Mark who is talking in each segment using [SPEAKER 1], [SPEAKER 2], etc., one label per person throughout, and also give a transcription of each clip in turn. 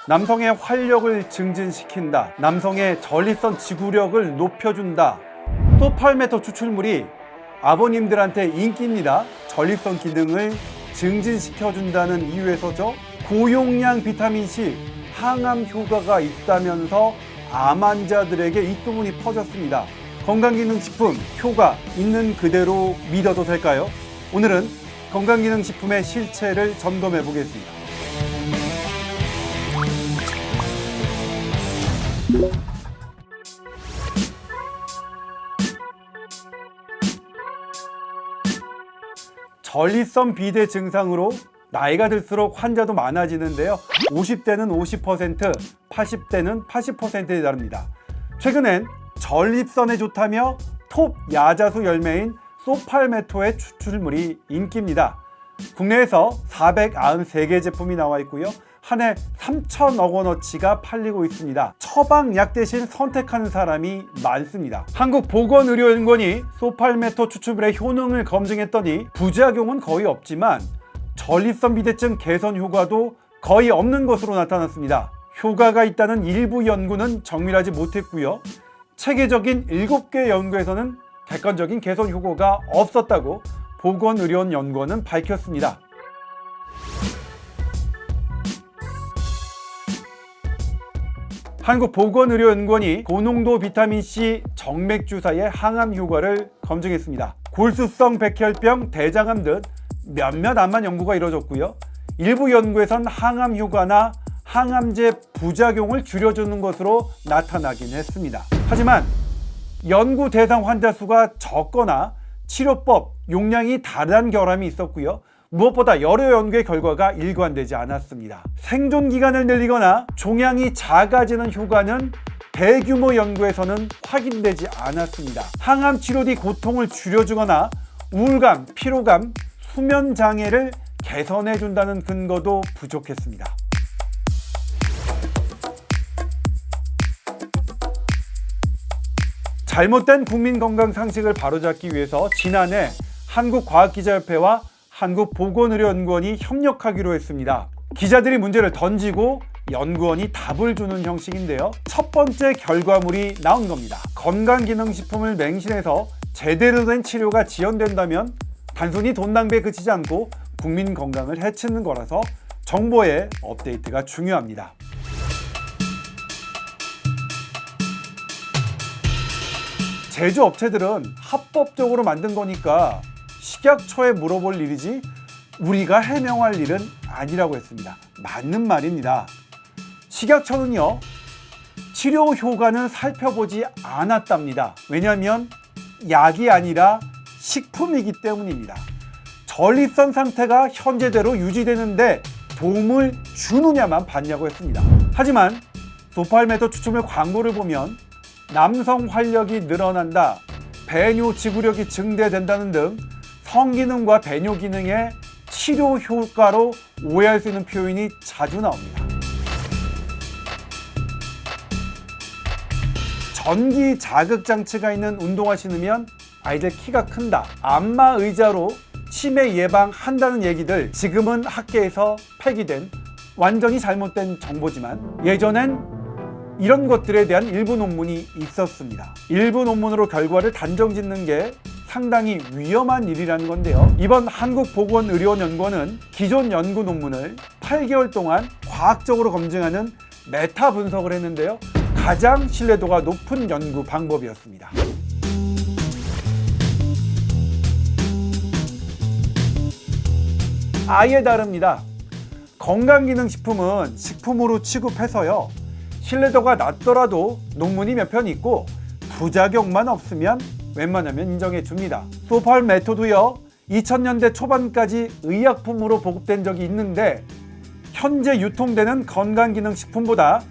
[SPEAKER 1] 남성의 활력을 증진시킨다. 남성의 전립선 지구력을 높여준다. 소팔메토 추출물이 아버님들한테 인기입니다. 전립선 기능을 증진시켜준다는 이유에서죠. 고용량 비타민C 항암 효과가 있다면서 암 환자들에게 이 소문이 퍼졌습니다. 건강기능식품 효과 있는 그대로 믿어도 될까요? 오늘은 건강기능식품의 실체를 점검해 보겠습니다. 전립선 비대 증상으로 나이가 들수록 환자도 많아지는데요. 50대는 50%, 80대는 80%에 다릅니다. 최근엔 전립선에 좋다며 톱 야자수 열매인 소팔메토의 추출물이 인기입니다. 국내에서 493개 제품이 나와 있고요. 한 해 3천억 원어치가 팔리고 있습니다. 처방약 대신 선택하는 사람이 많습니다. 한국보건의료연구원이 소팔메토 추출물의 효능을 검증했더니 부작용은 거의 없지만 전립선 비대증 개선 효과도 거의 없는 것으로 나타났습니다. 효과가 있다는 일부 연구는 정밀하지 못했고요. 체계적인 7개 연구에서는 객관적인 개선 효과가 없었다고 보건의료연구원은 밝혔습니다. 한국보건의료연구원이 고농도 비타민C 정맥주사의 항암 효과를 검증했습니다. 골수성 백혈병, 대장암 등 몇몇 암만 연구가 이루어졌고요. 일부 연구에선 항암 효과나 항암제 부작용을 줄여주는 것으로 나타나긴 했습니다. 하지만 연구 대상 환자 수가 적거나 치료법, 용량이 다른 결함이 있었고요. 무엇보다 여러 연구의 결과가 일관되지 않았습니다. 생존 기간을 늘리거나 종양이 작아지는 효과는 대규모 연구에서는 확인되지 않았습니다. 항암 치료 뒤 고통을 줄여주거나 우울감, 피로감, 수면 장애를 개선해 준다는 근거도 부족했습니다. 잘못된 국민 건강 상식을 바로잡기 위해서 지난해 한국과학기자협회와 한국보건의료연구원이 협력하기로 했습니다. 기자들이 문제를 던지고 연구원이 답을 주는 형식인데요. 첫 번째 결과물이 나온 겁니다. 건강기능식품을 맹신해서 제대로 된 치료가 지연된다면 단순히 돈 낭비에 그치지 않고 국민 건강을 해치는 거라서 정보의 업데이트가 중요합니다. 제조업체들은 합법적으로 만든 거니까 식약처에 물어볼 일이지 우리가 해명할 일은 아니라고 했습니다. 맞는 말입니다. 식약처는요, 치료 효과는 살펴보지 않았답니다. 왜냐하면 약이 아니라 식품이기 때문입니다. 전립선 상태가 현재대로 유지되는데 도움을 주느냐만 봤냐고 했습니다. 하지만 소팔메토 추출물 광고를 보면 남성 활력이 늘어난다, 배뇨 지구력이 증대된다는 등 성기능과 배뇨 기능의 치료 효과로 오해할 수 있는 표현이 자주 나옵니다. 전기 자극 장치가 있는 운동화 신으면 아이들 키가 큰다, 안마 의자로 치매 예방한다는 얘기들 지금은 학계에서 폐기된 완전히 잘못된 정보지만 예전엔 이런 것들에 대한 일부 논문이 있었습니다. 일부 논문으로 결과를 단정짓는 게 상당히 위험한 일이라는 건데요. 이번 한국보건의료연구원은 기존 연구 논문을 8개월 동안 과학적으로 검증하는 메타 분석을 했는데요. 가장 신뢰도가 높은 연구 방법이었습니다. 아예 다릅니다. 건강기능식품은 식품으로 취급해서요, 신뢰도가 낮더라도 논문이 몇 편 있고 부작용만 없으면 웬만하면 인정해 줍니다. 소팔메토도요, 2000년대 초반까지 의약품으로 보급된 적이 있는데 현재 유통되는 건강기능식품보다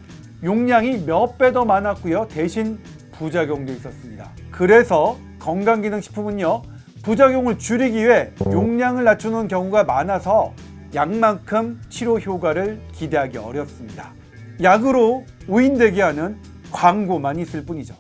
[SPEAKER 1] 용량이 몇 배 더 많았고요. 대신 부작용도 있었습니다. 그래서 건강기능식품은요, 부작용을 줄이기 위해 용량을 낮추는 경우가 많아서 약만큼 치료 효과를 기대하기 어렵습니다. 약으로 오인되게 하는 광고만 있을 뿐이죠.